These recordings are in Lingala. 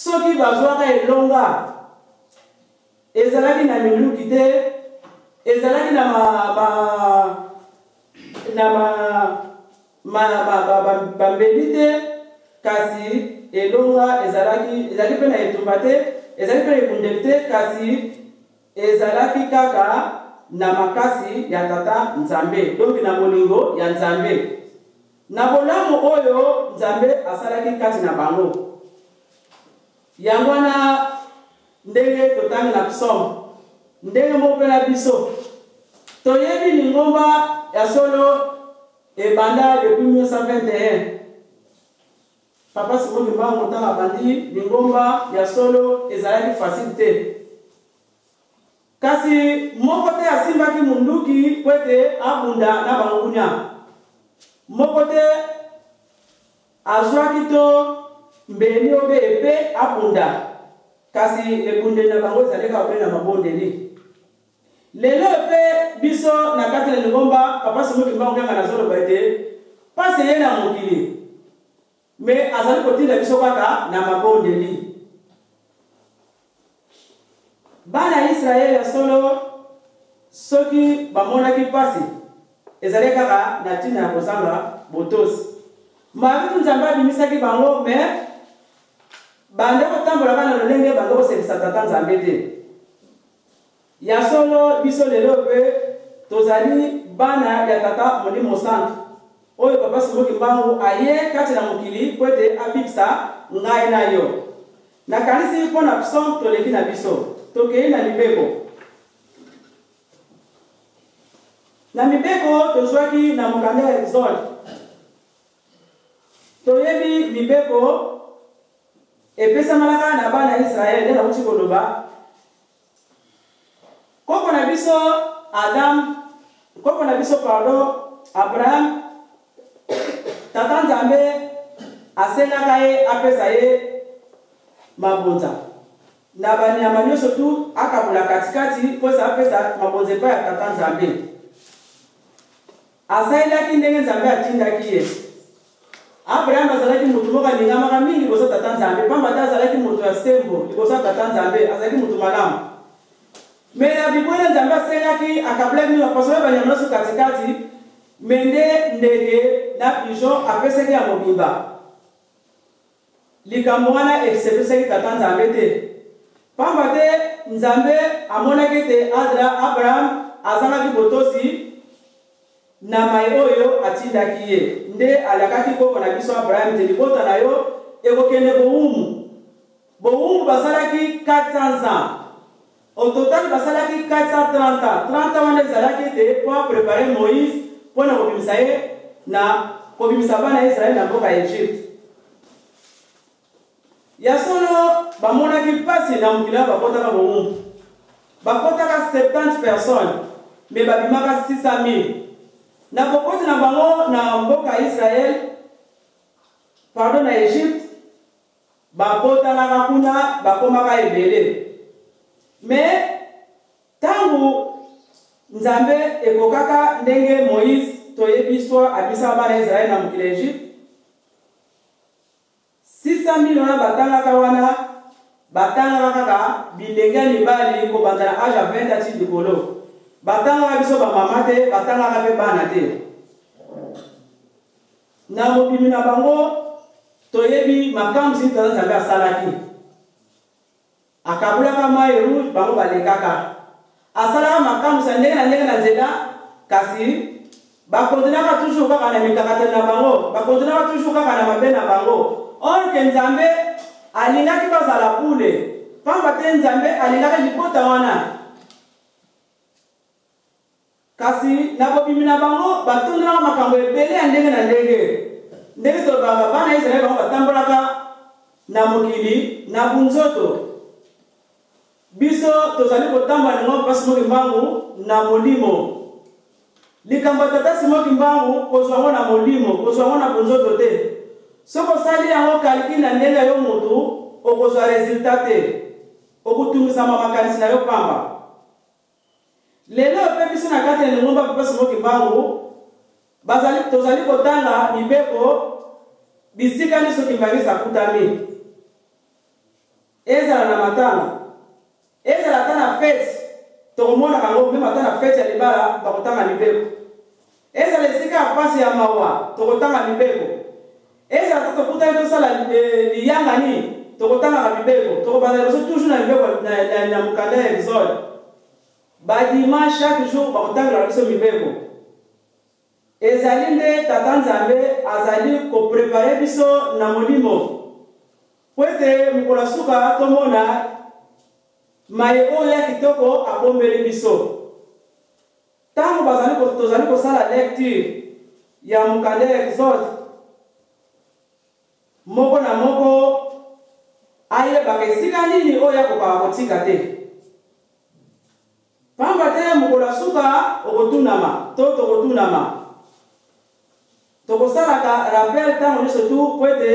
soki bazwaka elonga ezalaki na minduki te, ezalaki na bambeli te, kasi elonga ezalaki pe na etumba te, ezalaki pe na ebundeli te, kasi ezalaki kaka na makasi ya tata Nzambe, donc na molingo ya Nzambe, na bolamu oyo Nzambe asalaki kati na bango. Yango wana ndenge totangi na psaume, ndenge moko na biso toyebi lingomba ya solo ebanda depuis 1921. Papa Simon Mbangu motanga bandi lingomba ya solo ezalaki facile te, kasi moko te asimbaki munduki kwete abunda na bangunya, moko te azwaki to mbeni obe epe abunda, kasi ebundeli na bango ezaleka obe na mabondeli. Lelo pe biso na kati na lingomba Papa Simon Mbangu kanga na zolo baite pase ye na mokili, me azali kotinda biso kaka na mabondeli. Bana Israel ya solo soki bamonaki pasi ezali kaka na tina ya kozanga botosi, mabitu Nzambe abimisaki bango, me bande kotambola kana lolenge bande kosepisa tata Nzambe te. Ya solo biso lelo pe tozali bana ya tata Molimo Santu oyo Papa Simon Mbangu aye kati na mokili kwete abikisa ngai na yo. Na kanisi mpona psaume toleki na biso tokei na mibeko. Na mibeko tozwaki na mokanda ya Exode. Toyebi mibeko epesamalaka na bana Israel nde nauti koloba. Koko na biso Abraham, tata Nzambe asenaka ye apesa ye mabonza. Na banyama nyonso tu akabula katikati mposa apesa mabonza epai ya tata Nzambe. Asalelaki ndenge Nzambe atindaki ye. Abraham azalaki mutu moko alingamaka mingi liboso ya tata Nzambe, pamba te azalaki mutu ya sembo liboso ya tata Nzambe, azalaki mutu malamu. Me na bibwele Nzambe asenelaki akabulaki mingi apasola banyama nyonso katikati, mende ndege na pigeon apesaki ya mobimba. Likambo wana esepesaki tata Nzambe te, pamba te Nzambe amonaki te Abraham azangaki botosi na mai oyo atindaki ye, nde alakaki koko na biso Abraham te libota na yo ekokende bowumu. Bowumu basalaki 400 ans, au total basalaki 430 ans. 30 ans wana ezalaki te po prepare Moïse mpona kobimisa ye na kobimisa bana ya Israel na mboka ya Egypte. Ya solo bamonaki pasi na mokili bakotaka bowumu, bakotaka 70 personnes, me babimaka 600 000. Na bokoti na bango na mboka Israel, na Egypte, babotanaka kuna bakomaka ebele. Me tangu Nzambe ekokaka ndenge Moïse toyebi histoire abisa bana Israel na mokili Egypte, 600 000 wana batangaka kaka bilenge mibali kobanda na age ya 20 ati likolo. Batangaka biso bamama te, batangaka pe bana te. Na mobimi na bango toyebi makambo si tata Nzambe asalaki. Akabulaka mai rouge bango balekaka. Asalaka makambo sa ndenge na nzela, kasi bakontinaka toujours kaka na mikakateli na bango, bakontinaka toujours kaka na mabe na bango. Or ke Nzambe alingaki bazala bule, pamba te Nzambe alingaki libota wana. Kasi na bobimi na bango batondela makambo ebele ya ndenge na ndenge. Ndenge tolobaka bana ya Israel bango batambolaka na mokili na bunzoto. Biso tozali kotambola ngo Papa Simon Mbangu na molimo. Likambo tata Simon Mbangu kozwa ngo na molimo, kozwa ngo na bunzoto te. Soko sali yango kaliki na ndenge yo mutu okozwa resultat te, okutumisa makanisi na yo pamba. Lelo pe biso na kati ya lingomba Papa Simon Mbangu tozali kotanga mibeko bisika nyonso kimbangisa kutami. matanga ezala ata na fete tokomona bango meme ata na fete ya libala bakotanga mibeko ezala esika ya pasi ya mawa tokotanga mibeko ezala ata tokutani tosala liyanga nini tokotanga mibeko tokobanda liboso toujours na mibeko na mokanda ya exode badimanche chaque jour bakotangela biso mibeko ezali nde tata nzambe azali koprepare biso na molimo po ete mokolo ya suka tomona maye oyo ya kitoko abombeli biso ntango tozali kosala lecture ya mokanda ya exode moko na moko ayebaka esika nini oyo akokaka kotika te pamba te mokolo ya suka okotunama to tokotunama tokosalaka rappel ntango nyonso tu po ete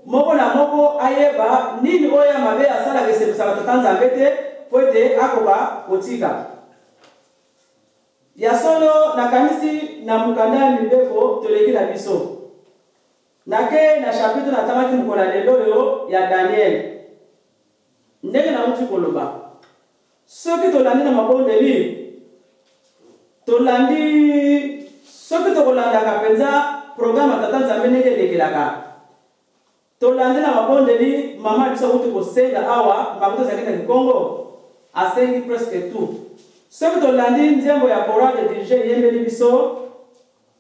moko na moko ayeba nini oyo ya mabe asalaka esepesaka tata nzambe te po ete akoka kotika ya solo nakanisi na mokanda ya mibeko toleki na biso nake na chapitre natangaki mokolo ya lelo oyo ya Daniel ndenge nauti koloba soki tolandi na mabondeli soki tokolandaka mpenza programme tata nzambe ndenge elekelaka tolandi na mabondeli mama biso akuti kosenga awa makuta ezalaki na Kikongo asengi presque tout soki tolandi nzembo ya chorale de dirige eyembeli biso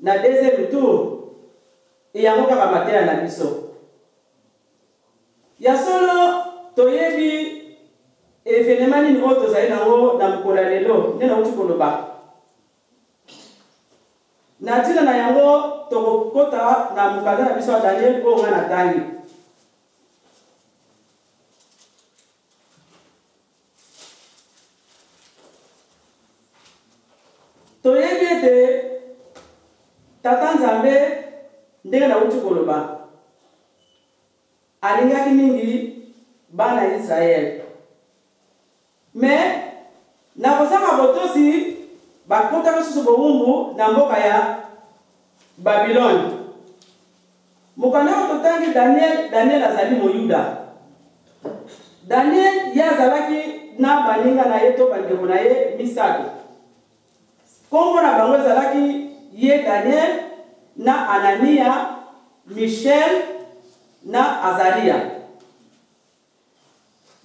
na deuxième tour eyango kaka mateya na biso ya solo toyebi evenema nini oyo tozali nango na mokolo ya lelo nde nauti koloba na ntina na yango tokokota na mokanda na biso ya Daniel oyo nga na tangi toyebi ete tata nzambe ndenge nauti koloba alingaki mingi bana ya Israel mais na kosaka botosi bakota lisusu bowumbu na mboka ya Babylone mokanda oyo totangi Daniel azali moyuda Daniel ye azalaki na baninga na ye to bandeko na ye misato kombo na bango ezalaki ye Daniel na Anania Michel na Azaria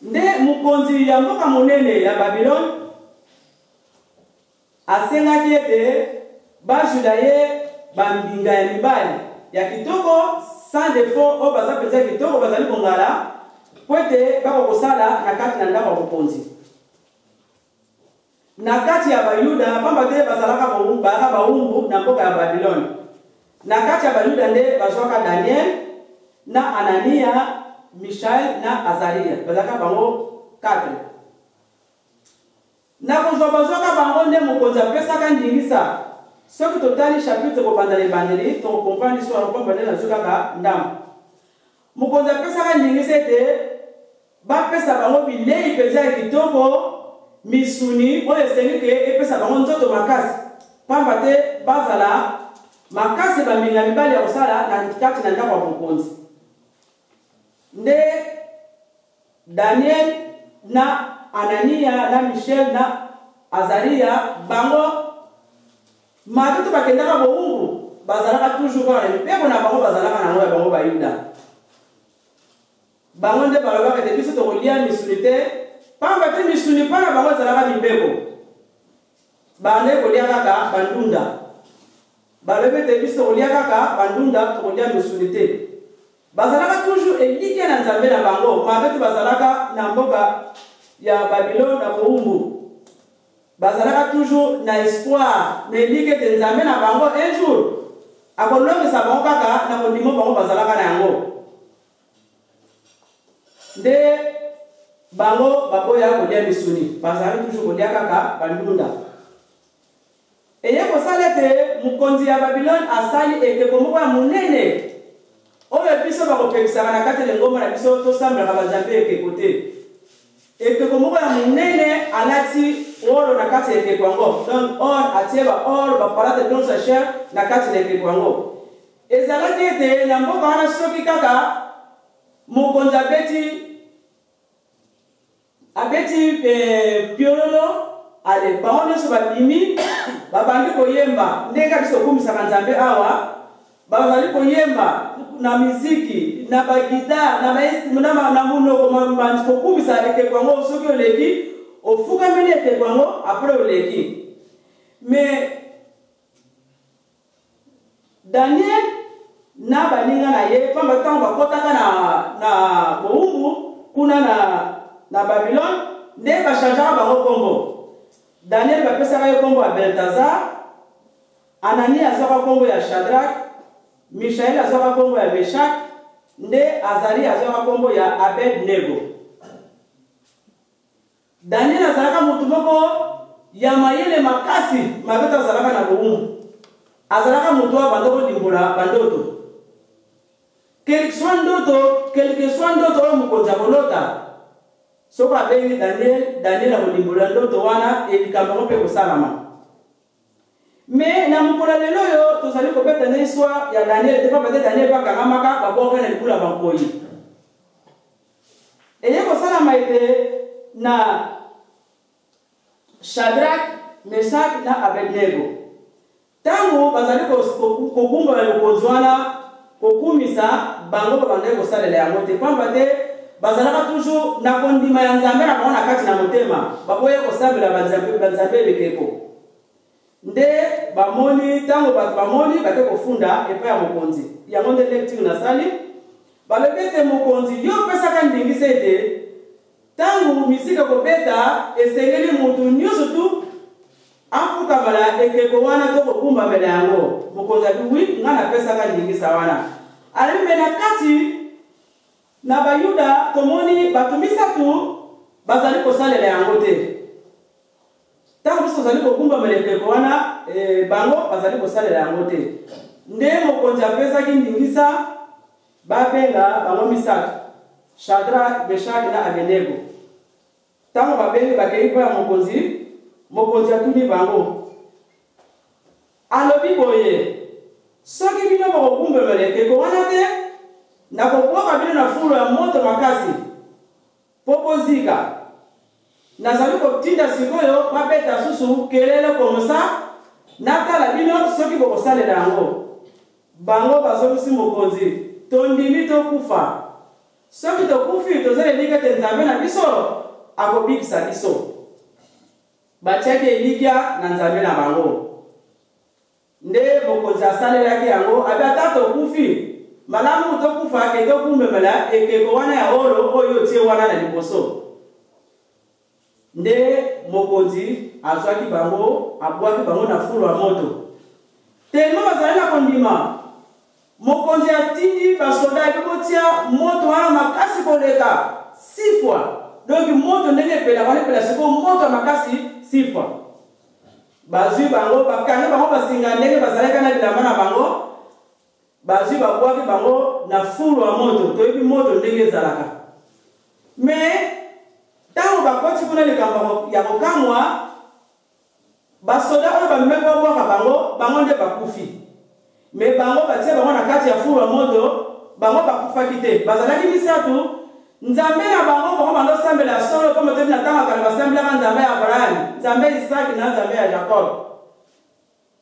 nde mokonzi ya mboka monene ya Babylone asengaki ete bajuda ye bambinga ya mibali ya kitoko sans défaut oyo baza mpenza kitoko bazali kongala po ete bakokosala na kati na ndako ya mokonzi na kati ya bayuda pamba te bazalaka bawumbu na mboka ya Babylone na kati ya bayuda nde bazwaka Daniel na Anania Michel na Azaria bazalaka bango 4 na kozwa bazwaka bango nde mokonzi apesaka ndingisa soki totali chapitre kobanda lebandeli tokokomprendre histoire pamba nde nazwi kaka ndambo mokonzi apesaka ndingisa ete bapesa bango bilei mpenza ya kitoko misuni oyo esengi ke epesa bango nzoto makasi pamba te bazala makasi bambinga mibali ya kosala na kati na ndako ya mokonzi nde Daniel na Anania na Michel na Azaria bango matutu bakendaka bowumbu bazalaka toujours kaka na mibeko na bango bazalaka nango ya bango bayuda bango nde balobaka ete biso tokolia misuni te pamba te misuni mpona bango ezalaka mibeko bande kolia kaka bandunda balobi ete biso tokolia kaka bandunda tokolia misuni te bazalaka toujours elike na nzambe na bango mabetu bazalaka na mboka ya Babylone na bowumbu bazalaka toujours na espoir na elike ete nzambe na bango un jour akolongisa bango kaka na kondimo bango bazalaka na yango nde bango baboya kolia misuni bazalaki toujours kolia kaka bandunda eye kosala ete mokonzi ya Babylone asali ekeko moko ya monene oyo biso bakopekisaka na kati ya ngomba na biso tosambelaka banzambe ekeko te ekeko moko ya monene alati oro na kati ya ekeko yango donc or atie baor bapalate blanche ya chair na kati na ekeko yango ezalaki ete na mboka wana soki kaka mokonzi abeti abeti piololo ale baone so babimi babandi koyemba ndeka biso kumisa Nzambe awa bazali koyemba na muziki na bagida na maestri na munoko mambandi kokumisa ekekwango soki oleki ofukameli ekekwango après oleki. Mais Daniel na baninga na ye pamba tango bakotaka na boumbu kuna na Babylone nde bachangeaka bango kombo. Daniel bapesaka ye kombo ya Beltazar, Anani azwaka kombo ya Shadrach, Mishael azwaka kombo ya Meshach, nde Azari azwaka kombo ya Abednego. Daniel azalaka mutu moko ya mayele makasi mabeta azalaka na boumbu. Azalaka mutu wa bandoko limbola bandoto. Quelque soit ndoto mukonza kolota. Soko abengi Daniel akolimbola ndoto wana elikambango mpe kosalama. Mais na mukolo lelo yo tozali kobeta na histoire ya Daniel te papa Daniel bakangamaka babongo na likula bankoyi. Eye kosalama ete na Shadrach, Meshach na Abednego. Tango bazali kogumba ya mokonzi wana kokumisa bango babandaki kosalela yango te pamba te bazalaka toujours na kondima ya Nzambe na bango na kati na motema baboye kosambela banzambe ebekeko nde bamoni tango bato bamoni bake kofunda epai ya mokonzi yango nde lecture nasali balobi ete mokonzi yo opesaka ndingisa ete tango misika kobeta esengeli mutu nyonso tu afukamala ekeko wana to kokumbamela yango. Mokonzi abi wi nga napesaka ndingisa wana alembe na kati na bayuda tomoni bato misatu bazali kosalela yango te. Tango biso tozali kokumbamela ekeko wana bango bazali kosalela yango te nde mokonzi apesaki ndingisa babenga bango misatu Shadrach, Meshach na Abednego. Tango babengi bakei kwa mokonzi atuni bango alobi boye soki bino bokokumbamela ekeko wana te nakobwaka bino na fulu ya moto makasi po bozika. Nazali kotinda sikoyo babeta susu kelele komosa natala bino soki bokosalela yango. Bango bazobisi mokonzi tondimi tokufa. Soki tokufi tozalelika te Nzambe na biso akobikisa biso. Batiaki elikya na Nzambe na bango. Nde mokonzi asalelaki yango abi ata tokufi malamu tokufa ke tokumbamela ekeko wana ya olo oyo tie wana na liboso. Nde mokonzi azwaki bango abwaki bango na fulu ya moto. Telema bazali na kondima mokonzi atindi basoda ekotia moto wana makasi koleka 6 fois. Donc moto ndenge pela wana pela siko moto makasi 6 fois. Bazui bango bakanga bango basinga ndenge bazalaka na bilamba na bango bazui babwaki bango na fulu ya moto toyebi moto ndenge ezalaka. Mais tango bakoti kuna likambo ya kokamwa basoda oyo bamemeka obwaka bango nde bakufi. Mais bango batia bango na kati ya fulu ya moto bango bakufaki te bazalaki misatu. Nzambe na bango bando sambela solo comme te na tanga kala basambela Nzambe ya Abraham, Nzambe Isaac na Nzambe ya Jacob.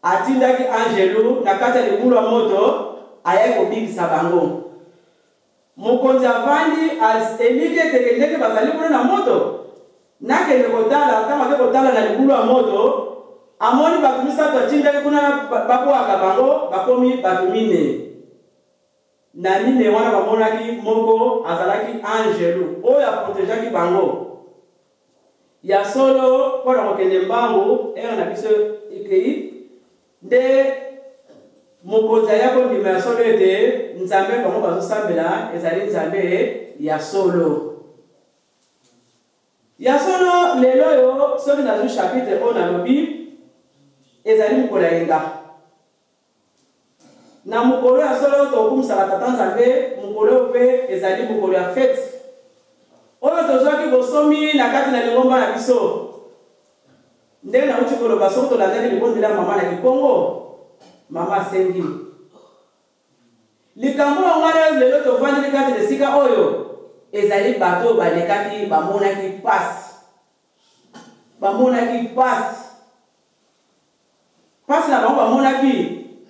Atindaki angelu na kati ya libulu ya moto aye kobikisa bango. Mokonzi avandi elike tekendeke bazali kuna na moto. Nakende kotala kama ke kotala na libulu ya moto amoni bato misatu atindaki kuna babwaka bango bakomi bato mine. Na mine wana bamonaki moko azalaki angelu oyo aprotegeaki bango ya solo mpona kokende mbangu ere na biso ekei nde mokonzi ayako ndima ya solo ete Nzambe bango bazosambela ezali Nzambe ya solo. Ya solo lelo yo soki nazwi chapitre oyo nalobi ezali mokolo ya yenga. Na mukolo ya solo tokumisaka tata Nzambe mukolo pe ezali mukolo ya fete oyo tozwaki bosomi na kati na lingomba na biso ndenge na uti koloba soki tolandaki libondela mama na Kikongo mama sengi likambo wana lelo tovandeli kati na esika oyo ezali bato balekaki bamonaki pasi. Bamonaki pasi. Pasi na bango bamonaki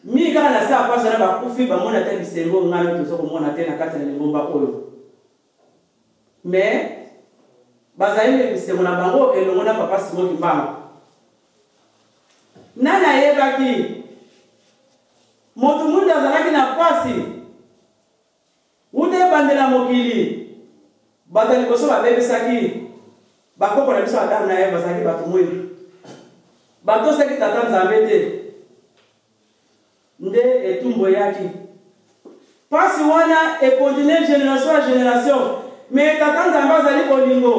mi kaka na sa pasi na bakufi bamona te bisengo ngana tozo komona te na kati na lingomba oyo. Mais bazali bisengo na bango elongo na papa Simon Kimbangu. Nana yebaki motu mundu azalaki na pasi ude bandela mokili bato liboso babebisaki bakoko na biso Adamu na Eva bazalaki bato mwindu batosaki tata Nzambe te nde etumbo yaki pasi wana ekontinue génération à génération mais tata Nzambe azali kolingo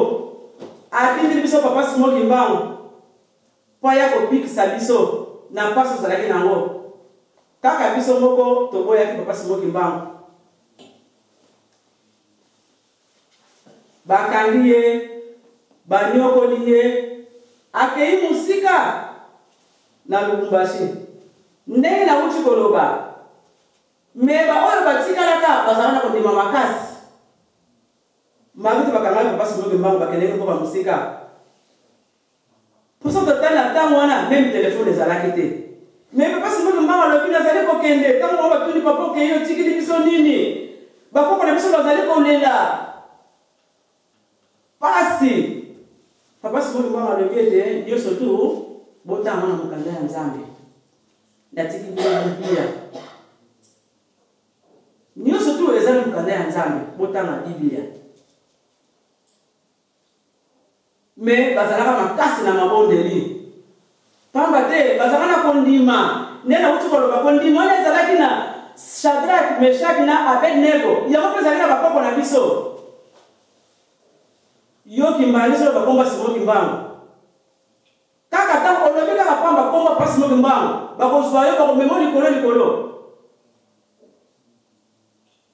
atindili biso papa Simon Kimbangu po ya kopikisa biso na pasi ozalaki nango kaka biso moko toboyaki papa Simon Kimbangu. Bakangi ye banyokoli ye akei musika na Lubumbashi ndenge na uchi koloba me ba oyo batikalaka bazalana kondima makasi mabutu bakanga papa Simon Kimbangu bakelenge ko ba musika poso totala ntango wana même téléphone ezalaki te mais papa Simon Kimbangu alobi nazali kokende ntango batuni papa okeyo tikili biso nini bakoko na biso bazali kolela pasi papa Simon Kimbangu alobi ete ndio surtout botanga na mukanda ya Nzambe natiki Biblia ndio surtout ezali mukanda ya Nzambe botanga Biblia mais bazalaka makasi na mabondeli pamba te bazalaka kondima nena uti koloba kondima wana ezalaki na Shadrach, Meshach na Abednego yango ezalaki na bakoko na biso yo Kimbaniso bakomba Simon Kimbangu kaka tango olobi kaka pamba komba pa Simon Kimbangu bakozwa yo bakomemo likolo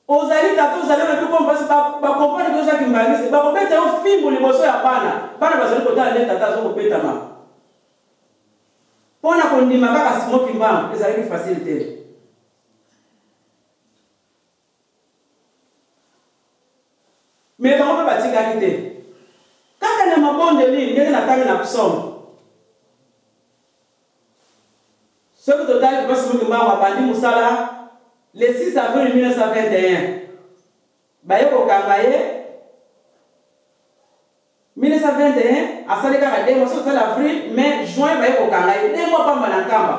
ozali tato ozali na tukomba bakompani koza Kimbaniso bakobeta yo fimbo liboso ya bana bazali kotala nde tata azokobetama pona kondima kaka Simon Kimbangu ezalaki facile te. Mais bango batikaki te kaka na mabondeli ndenge natangi na psaume soki totali papa Simon Kimbangu abandi musala le 6 avril 1921 baye kokanga ye 1921 asali kaka 2 mois soki totali avril mai juin baye kokanga ye 2 mois pamba na nkamba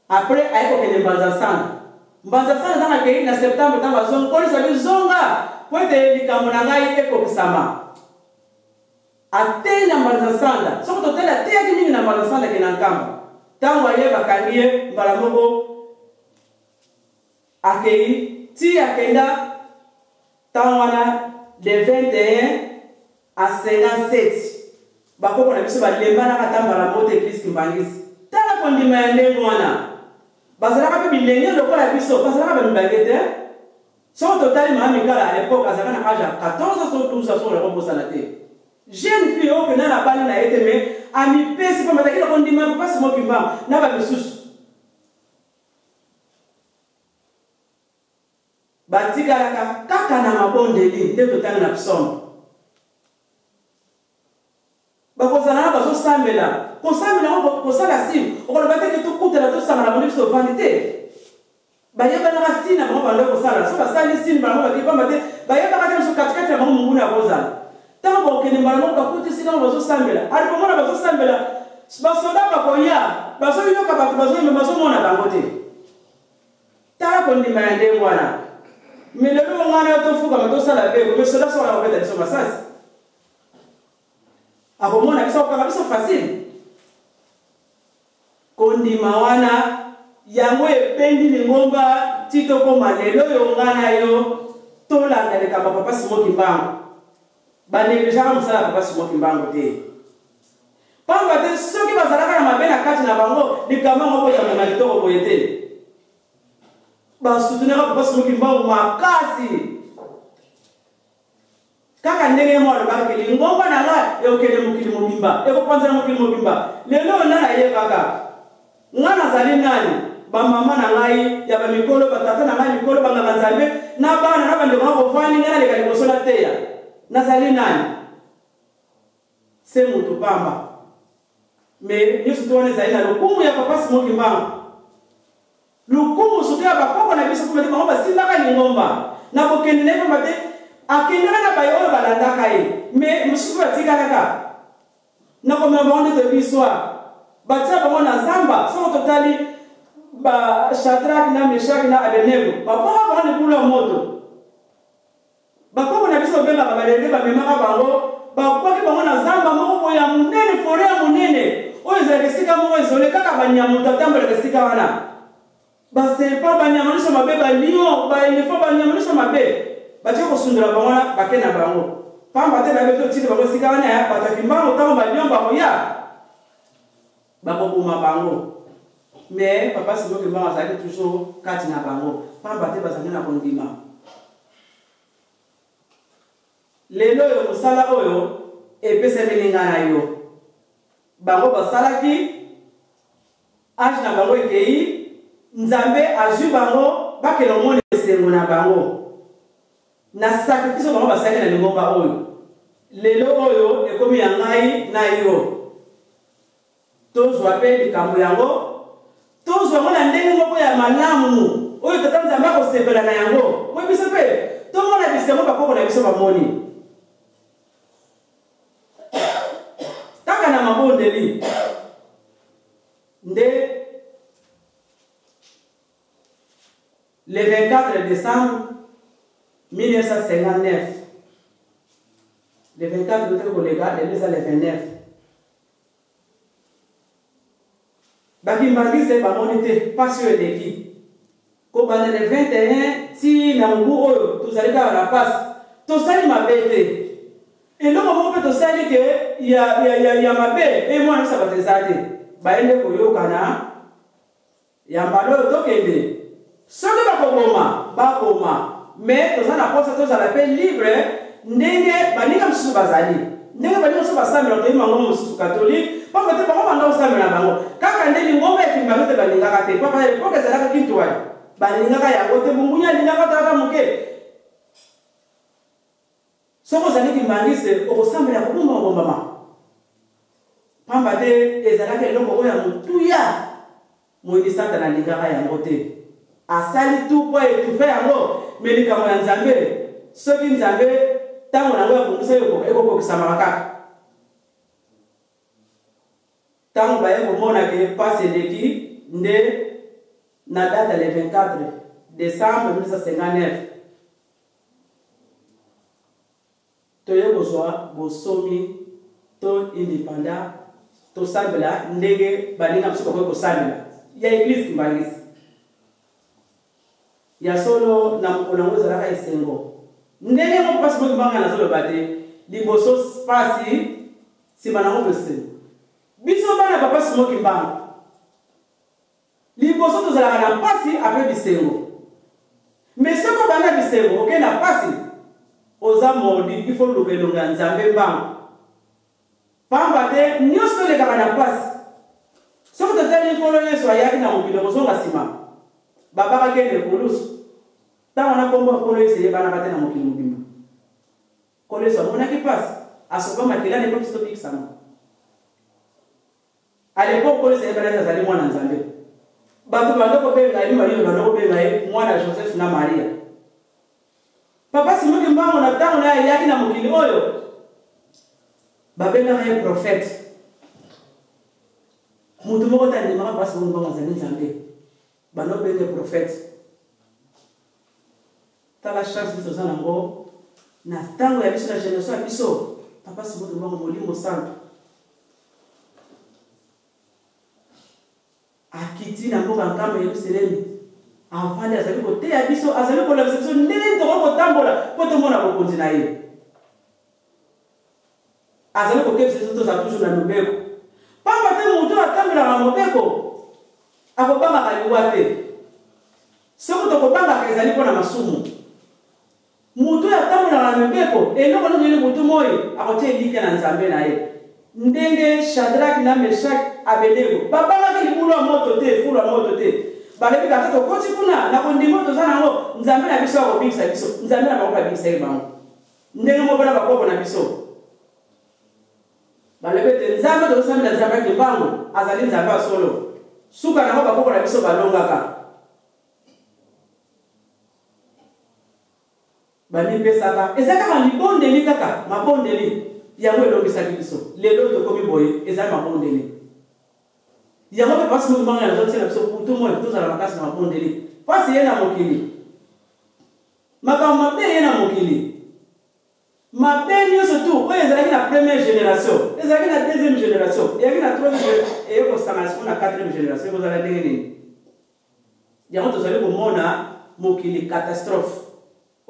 après aye kokende Mbanza Sanda ntango akei na septembre ntango azonkolisa bizonga po ete likambo na ngai ekokisama atei na Mbanza Sanda soki totali ateyaki mingi na Mbanza Sanda ke na nkamba ntango aye bakangi ye mbala moko akei ti akenda ntango wana de 21 à 57 bakoko na biso balembanaka ta mbala moko te eglise Kimbangisi tala kondima ya ndenge wana bazalaka pe bilenge lokola biso bazalaka bamibage te soki totali maamikala à l'époque azalaka na age ya 14 so 12 so olako bosana te jeune fille oyo pena na bana na ye te me amipesi mpo mataki na kondima papa Simon Kimbangu na bamisusu batikalaka kaka na mabondeli nde totali na psaume bakozala na bazosambela kosala sime okoloba teke tokutela tosangana bango biso ovandi te bayebanaka sine na bango bando kosala so basali sine bango bakipamba te bayebaka te biso katikati ya bango monguna ya kozala ntango bakokende mbala moko bakuti sika ngo bazosambela alifomona bazosambela basoda bakoya bazoyoka bato bazoyemba bazomona bango te tala kondima ya ndenge wana me lelo ngana tofukama tosala beko me soda soka kobeta biso masasi akomona biso okanga biso facile kondima wana yango ependi lingomba titokoma lelo yo ngana yo tolanda likambo papa Simon Kimbangu baneglijaka mosala papa Simon Kimbangu te pamba te soki bazalaka na mabe na kati na bango likambo yango bozala na litoko boye te basutunaka papa Simon Kimbangu makasi kaka ndenge mo alobaki lingomba na nga ekokende mokili mobimba ekopanzela mokili mobimba lelo nana ye kaka nga nazali nani ba mama na ngai ya ba mikolo ba tata na ngai mikolo ba nganga nzambe na bana na bande ba ofani ngana le kali bosola teya nazali nani se mutu pamba me yesu tuone zaidi na lukumu ya papa Smoki Mbangu lukumu sukia bakoko na biso kumati ngomba sindaka ni ngomba na bokende ne mate akendana na bayo balanda kai me mususu batika kaka na ko me bonde de biswa batia bango na zamba so totali ba Shadrach na Meshach na Abednego papa ba ni kula moto bakoko na biso bemba balende ba memaka bango bakwaki bango na zamba moko ya munene fore ya munene oyo zakesika moko izole kaka banyamu tatambola kesika wana basempa banyamulisha mabe balio ba elefo banyamulisha mabe batyo kosundula bango na bakena bango pamba te babe to tindi bango sika wana ya batakimbango tango baliomba koya bakobuma bango mais papa Smoki Mbangu azali toujours kati na bango pamba te bazangi na kondima lelo yo musala oyo epesemeli nga na yo bango basalaki age na bango ekei nzambe azwi bango bakela omoni esengo na bango na sacrifice bango basali na lingomba oyo lelo oyo ekomi ya ngai na yo tozwa mpe likambo yango tozwa yango na ndenge moko ya malamu oyo tata nzambe akosepela na yango moi biso mpe tomona bisengo bakoko na biso bamoni kaka na mabondeli nde le 24 décembre 1959 le 24 le 29 bakimbangise bamoni te pasi oyo eleki kobanda le 21 ti na mobu oyo tozali kaka na pasi tosali mabe te eloko moko mpe tosali ke ya mabe emwana biso bato eza te bayende koyokana ya mbala oyo tokende soki bakoboma bakoma me toza na posa tozala mpe libre ndenge baninga mosusu bazali ndenge baninga mosusu basambela toyima ngo mosusu katolike pamba te bango banda kosambela bango kaka nde lingomba ekimbango te balingaka te papa epoke ezalaka kintu wani balingaka yango te bungunya alingaka taka moke soko ozali kimbangise okosambela kobomba obombama pamba te ezalaka eloko oyo ya motuya moyini satana alingaka yango te asali tu mpo etufe yango me likambo ya nzambe soki nzambe ntango nango ya kongisa ekokokisamaka kaka ntango baye komona ke pasi eleki nde na date le 24 décembre 1959 toye kozwa bosomi to indépendant tosambela ndenge baninga mosusu bakoki kosambela ya eglise kimbangisi ya solo na mokolo yango ezalaka esengo ndenge moko mpasi moki mbanga nazoloba te liboso pasi nsima nango bosengo biso bana papa Smoki Mbangu liboso tozalaka na mpasi apre bisengo me soko banda bisengo oke na pasi oza mordi ifo luka elongo ya nzambe mbangu pamba te nyonso tolekaka na pasi soki totali nkolo Yesu ayaki na mokili kozonga nsima babaka kende kolusu ntango na kombo nkolo Yesu eyebanaka te na mokili mobimba nkolo Yesu amonaki pasi asopa makilani epo biso tobikisama alepo nkolo Yesu eyebanaki azali mwana nzambe bato bandoko benga ye Maria bandoko benga ye mwana Joseph na Maria papa Smoki Mbangu na ntango na ayaki na mokili oyo babengaka ye prophète mutu moko te andimaka papa Smoki Mbangu azali nzambe bano benge prophète tala chance biso toza nango na ntango ya biso na génération ya biso papa Smoki Mbangu molimo santo akiti na mboka nkamba Yerusalemi avandi azali koteya biso azali kolakisa biso ndenge tokoki kotambola mpo tomona bokonzi na ye azali kokebisa biso tozala toujours na mobeko pamba te moto atambelaka mobeko akobangaka liwa te soki tokobangaka ezali mpo na masumu moto atambelaka na mobeko eloko nongeli motu moi akotia elike na nzambe na ye ndenge Shadrach na Meshach Abednego babangaki libulu ya moto te fulu ya moto te balebi kata to koti kuna na kondimo to sana ngo nzambe na biso ko bikisa biso nzambe na ba bikisa bango ndenge mo bana bakoko na biso balebi te nzambe to sana na nzambe ke bango azali nzambe solo suka na bakoko na biso balongaka bani pesaka ezaka malibondeli kaka mabondeli yango elongisa biso lelo to komi boye ezali mabondeli yango pe pasi mo manga na zotsela biso tout mo tout za la makasi na mabondeli pasi yena mokili makambo mabe yena mokili mabe nyonso tu oyo ezalaki na première génération ezalaki na deuxième génération ezalaki na troisième et ekosangana siko na quatrième génération ekozala ndenge nini yango tozali komona mokili catastrophe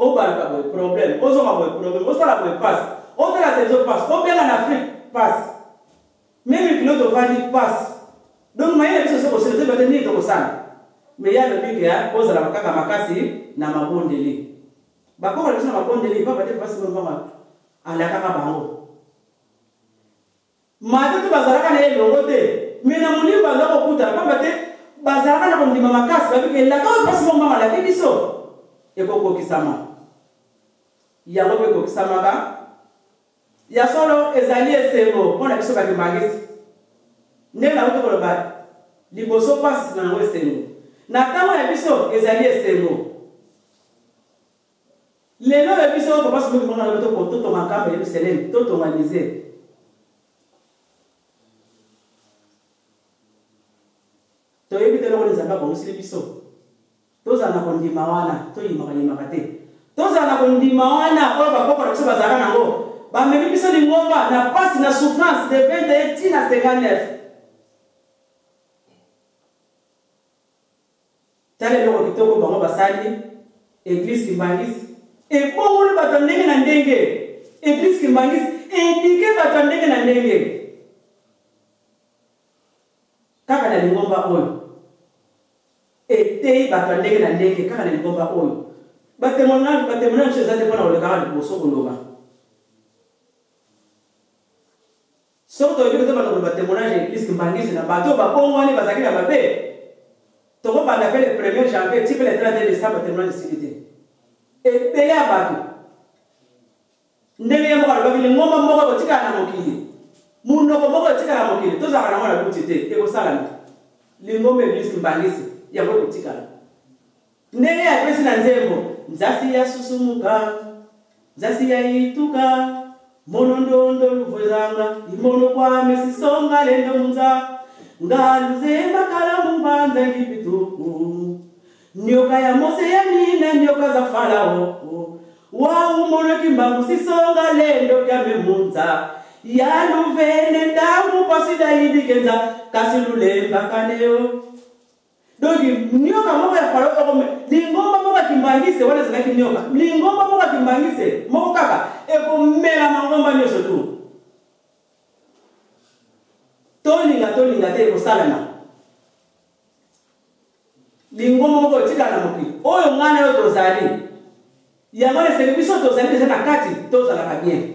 obalaka boye problème ozonga boye problème osala boye passe otala tezo passe obenga na Afrique passe même kilo tovandi passe donc mayele biso soko sele tebate nini tokosala mais ya lobi ke ozala kaka makasi na mabondeli bakoko biso na mabondeli papa te passe mama ala kaka bango mate to bazalaka na elongo te mais na mulimba ndako kuta papa te bazalaka na kondima makasi babike la ka passe mama la biso ekokokisama yango pe kokisama ka ya solo ezali esengo pona biso ba kimangisi ndenge na uto koloba liboso pasi na ngo esengo na tango ya biso ezali esengo lelo ya biso ko pasi mo ngana to ko to makambe ya selem to organiser to ebite lo ko nzamba ko musili biso toza na kondima wana to yimaka te toza na kondima wana oyo bakoko na biso bazalaka nango bamemi biso lingomba na pasi na souffrance de 21 na 59 tale loko kitoko bango basali église kimbangisi ebongoli bato ndenge na ndenge église kimbangisi indike bato ndenge na ndenge kaka na lingomba oyo etei bato ndenge na ndenge kaka na lingomba oyo batemonage ezali mpona kolekaka liboso koloba soki toyebi kote bato batemonage église kimbangisi na bato babongwani bazalaki na babe tokobanda pe le 1er janvier ti pe le 31 décembre batemonage esilite ebele ya bato ndenge ye moko alobaki lingomba moko kotikala na mokili munoko moko kotikala na mokili tozalaka nango na buti te ekosalami lingomba église kimbangisi yango kotikala ndenge ya pesi na nzembo nzasi ya susumuka nzasi ya ituka monondondo luvozanga imono kwa mesisonga lendo munza ngaluze makala mumbanza ngipituku nyoka ya mose ya mina nyoka za farao wa umono kimbangu sisonga lendo kya memunza ya luvene tamu pasida yidikenza kasilulemba kaneo donc nyoka moko ya farao ko lingomba moko kimbangise wala zingaki nyoka lingomba moko kimbangise moko kaka ekomela mangomba nyoso tu tolinga te kosalana lingomba moko tika na mokili oyo ngana yo tozali yango lesenge biso tozali deja na kati tozalaka bien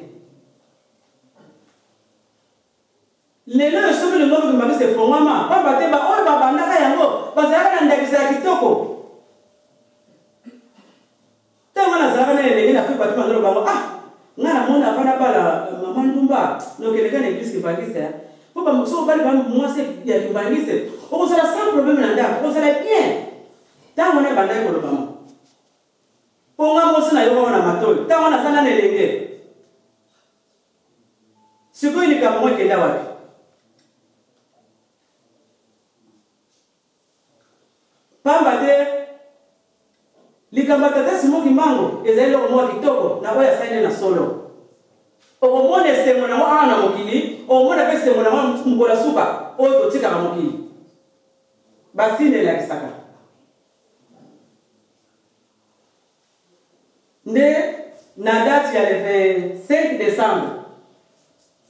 lelo yo soki lingomba kimbangise efongwama pamba te oyo babandaka yango bazalaka na ndakisa ya kitoko ntango nazalaka na elenge na fui bato bandolo bango nga na mona afana bala mama ndumba nokeleka na église kimbangise po bamoso bali bamwasi ya kimbangise okozala sans problème na ndako okozala bien ntango na bandaki kolobama po nga mosi na yo na matoi ntango nazala na elenge sikoyo likambo ngo ekenda wapi pamba te likambo tata simoki mbango ezali loko moko kitoko na oyo asali na solo okomona esengo nango awa na mokili okomona mpe esengo nango mokolo suka oyo totikaka mokili basine elakisaka nde na date ya le 25 décembre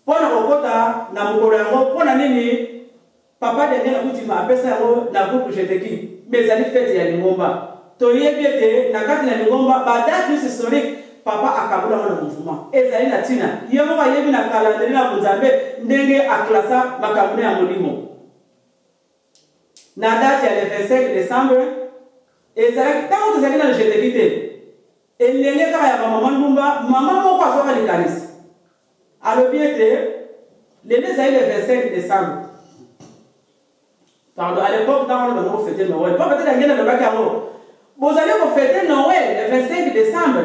mpona kokota na mokolo yango mpona nini papa denge na kutima apesa yango na groupe jeteki bezali fete ya lingomba toyebi ete na kati na lingomba badate nyonso historique papa akabula ngo na mouvement ezali na ntina ye moko ayebi na kalanderi na bonzambe ndenge aklasa makambo ya molimo na date ya le 25 décembre ezalaki tango tozalaki na jeteki te elenge kaka ya bamama ndumba mama moko azwaka likanisi alobi ete lelo ezali le 25 décembre. Pardon, à l'époque, dans le fêter Noël. Pas peut-être qu'il y a des gens vous allez vous fêter Noël le 25 décembre.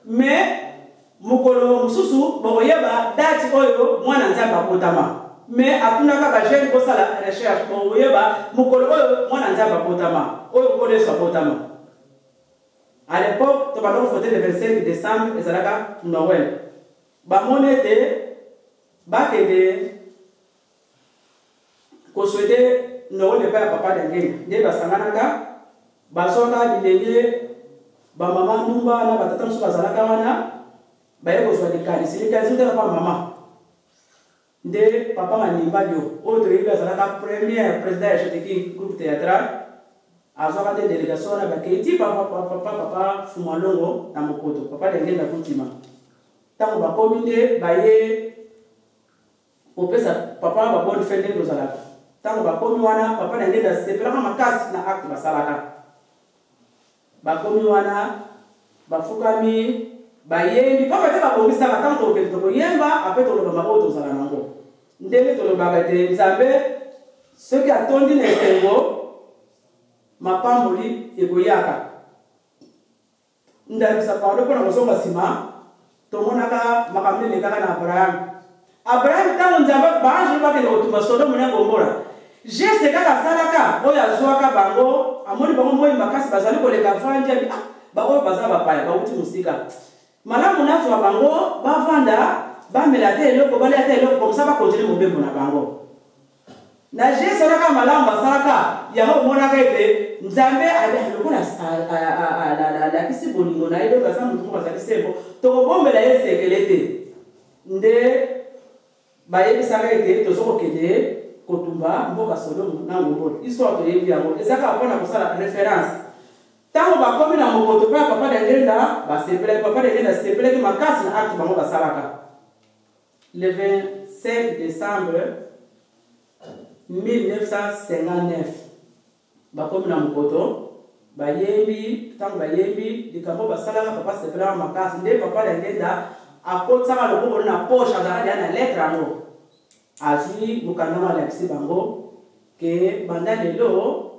Mais, Mukolo Mususu, Boyeba, date Oyo, moi Nanzaba Potama. Mais, à Tunaka, j'ai une la recherche. Boyeba, Mukolo Oyo, moi Nanzaba Potama. Oyo Kole soit Potama. À l'époque, tu vas fêter le 25 décembre, et ça va Noël. Mon été, Bakede, qu'on souhaitait. Non, ne pas papa d'engagement. Des basanganaka, basona bilenge, bamama numba na batata musu bazalaka wana, baye kozwa likali. Si likali zute na pa mama. Nde papa manimba dio. Oyo toyebi azalaka premier président ya Jeteki groupe théâtral. Azwaka te délégation na baketi papa Fumalongo na Mokoto. Papa d'engagement na Kutima. Tango bakomi nde baye opesa papa ba bonne fête de kozalaka. Tango bakomi wana papa na ngenda sepelaka makasi na acte basalaka bakomi wana bafukami bayembi papa te babongisaka tango tokende tokoyemba ape toloba mako tozala nango ndenge tolobaka te nzambe soki atondi na esengo mapamboli ekoyaka ndabisa pado mpona kozonga nsima tomonaka makambo elekaka na abraham tango nzambe baange bakende kotumba sodomu na gomora Jesse kaka salaka oyo azwaka bango amoni bango moi makasi bazali koleka vanja bango bazala bapaya bauti musika malamu nazwa bango bavanda bamela te eloko balia te eloko komsa bakontinue mobembo na bango na Jesse salaka malamu basalaka yango omonaka ete nzambe lokola alakisi bolingo na ye donc aza motu moko azali sembo tokobombela ye sekele te nde bayebisaka ete tozokokende kotumba mboka Sodomu na Gomora. Histoire toyebi yango ezaka apona kosala référence. Tango bakomi na Mokoto pa papa d'engenda basepelaki papa d'engenda sepelaki makasi na acte bango basalaka. Le 25 décembre 1959 bakomi na Mokoto bayembi tango bayembi likambo basalaka papa sepelaka makasi nde papa d'engenda akotsaka loboko na poche azalaki na lettre yango. Azui mukandama alakisi bango ke banda lelo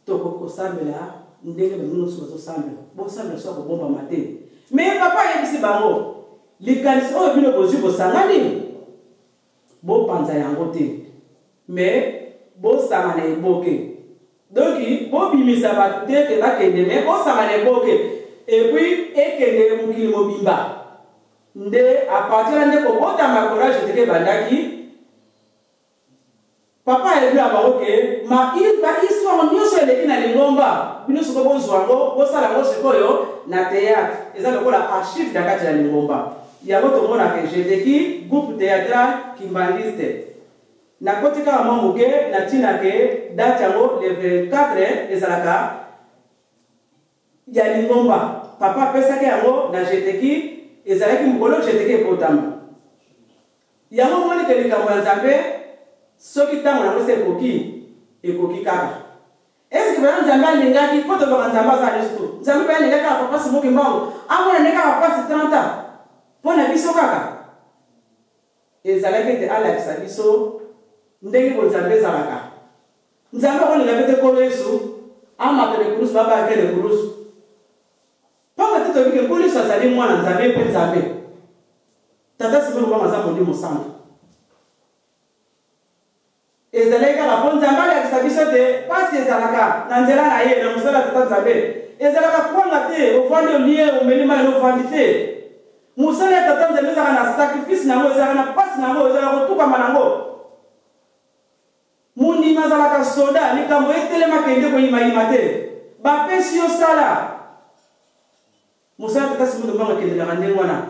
tokokosambela ndenge bamunusu bazosambela bosambela so kobomba mate mais papa yebisi bango likanisi oyo bino bozwi bosangani bopanza yango te mais bosangana eboke donc bobimisa bato te ke bakende mais bosangana eboke et puis ekende mokili mobimba nde à partir de ndeko botama courage teke bandaki papa ebi abaoke ma histoire nyonso eleki na lingomba bino soko bozwango bosala ngo sikoyo na théâtre eza lokola archive na kati ya lingomba yango tomonaka Jeteki groupe théâtral kimbangiste nakoti kaka mwa moke natina ke date yango le 24 ezalaka ya lingomba papa apesaki yango na Jeteki ezalaki mokolo Jeteki ekotama yango moni ke likambo ya Nzambe soki tango nango se ekoki kaka est-ce que bana Nzambe alingaki po toloba Nzambe azali surtout Nzambe mpe alingaki kaka papa simoki mbango amona ne kaka pasi 30 ans mpo na biso kaka ezalaki ete alakisa biso ndenge po Nzambe ezalaka Nzambe akolinga mpe te nkolo Yesu amakele kulusu babakele kulusu pamba te tobike nkolo Yesu azali mwana Nzambe mpe Nzambe tata simoki mbango aza molimo santu ezalaki kaka mpo Nzambe alakisa biso te pasi ezalaka na nzela na ye na mosala tata Nzambe ezalaka kwanga te ofandi olie omeli mai ofandi te mosala ya tata Nzambe ezalaka na sacrifice nango ezalaka na pasi nango ezalaka kotukama nango mundima azalaka soda likambo etelema kende koyimayima te bapesi yo sala mosala tata simoki mbango ekendelaka ndenge wana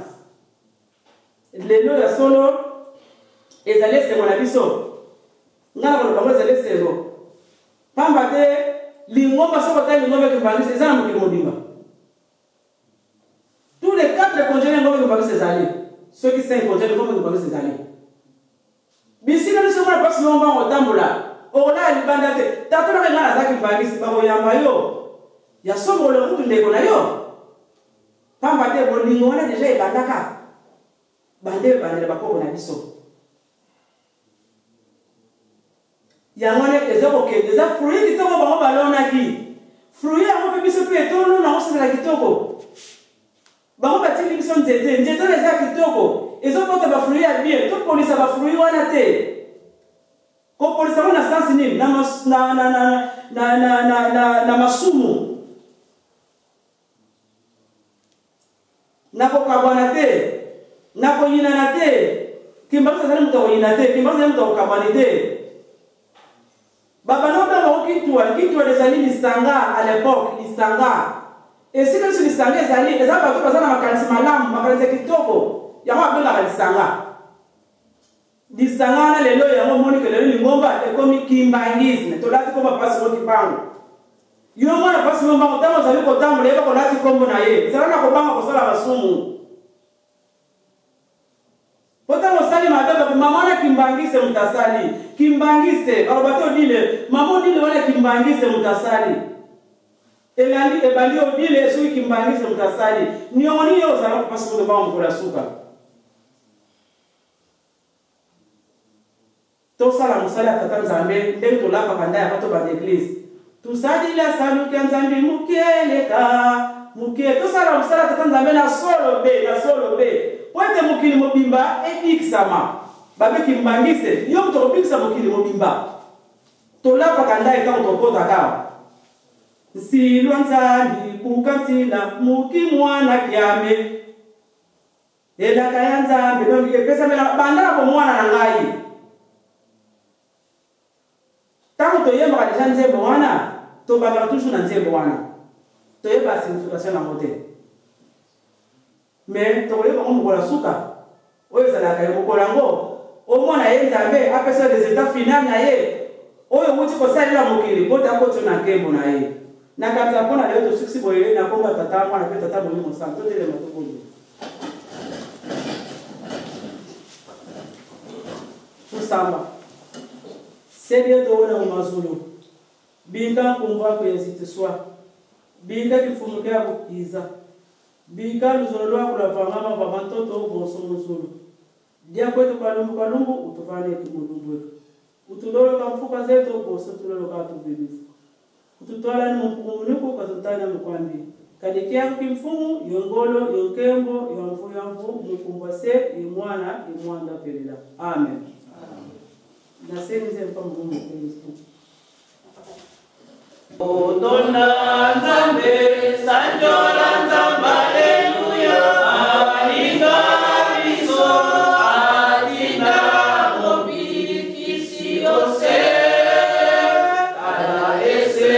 lelo ya solo ezali esengo na biso ngana ko bango ezali esengo pamba te lingomba soko ta lingomba kibangisi eza na mokili mobimba tous les 4 congénères ngomba kibangisi ezali soki 5 congénères ngomba kibangisi ezali bisika biso mona pasi ngomba otambola ona libanda te tato na ngana zaki mbangisi babo yamba yo ya somo le mutu ndeko na yo pamba te bolingo wana deja ebandaka bande bakoko na biso yango ne ezoko ke eza fruit kitoko bango balonaki fruit yango pe biso pe etono na osala kitoko bango batili biso nzete na eza kitoko ezokota ba fruit ya bien to polisa ba fruit wana te ko polisa wana sensi nini na masumu na kokabwana te na koyinana te kimbanisa zali mutu akoyina te kimbanisa zali mutu akokabwani te babanoba bango kitwa ezali lisanga à l'époque lisanga esika biso lisanga ezali eza bato baza na makanisi malamu makanisi ya kitoko yango babengaka lisanga wana lelo yango monike lelo lingomba ekomi kimbangisme tolati komba mpasi mo kipango yo mwana mpasi mo mbango ntango ozali kotambola yeba kolati kombo na ye ezala na kobanga kosala basumu po ntango osali mabe bato mama wana kimbangise mutasali kimbangise baloba te odile mama odile wana kimbangise mutasali ebandi odile soki kimbangise mutasali niongo ni yo ozala mpasi mo kobanga mokola suka tosala mosala ya tata nzambe ndenge tolapaka nda yaka to baeglise tusadila saluki ya nzambe muke tosala mosala ya tata nzambe na solo be po ete mokili mobimba ebikisama babeki mbangise yo moto kobikisa mokili mobimba tolapaka nda etango tokotaka nsilwa nzambi buka ntina muki mwana kiame elaka ya nzambe donc epesamela banda na bomwana na ngai tango toyembaka deja nzembo wana tobandaka toujours na nzembo wana toyeba signification nango te mais tokoyeba ngo mokola suka oyo ezalaka ye mokola yango omona ye nzambe apesa resultat final na ye oyo wuti kosalela mokili po takoti na nkembo na ye nakanisa mpona lelo tosukisi boye nakomba tata mwana mpe tata bomi mosala totelema tokoli tosamba Seigneur toona umazulu binga kumva kuyeziteswa binga kifunuke akukiza binga luzolo lwako lwavangama vamantoto boso muzulu dia kwetu kalumbu utufane kimulumbu wetu utuloloka mfuka zetu boso tuloloka tuvivifu ututwala ni mpumunuku katutanya mkwambi kadiki yako kimfumu yongolo yonkembo yamvu mkumbase imwana pelila amen. Nasema nzempa Mungu Kristo. Odona nzambe sanjola nzamba haleluya alinga biso atinda mobiki ose ala ese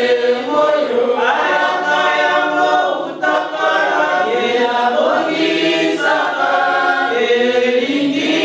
moyo alanga yango utakala ye abogisa elingi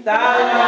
Tá.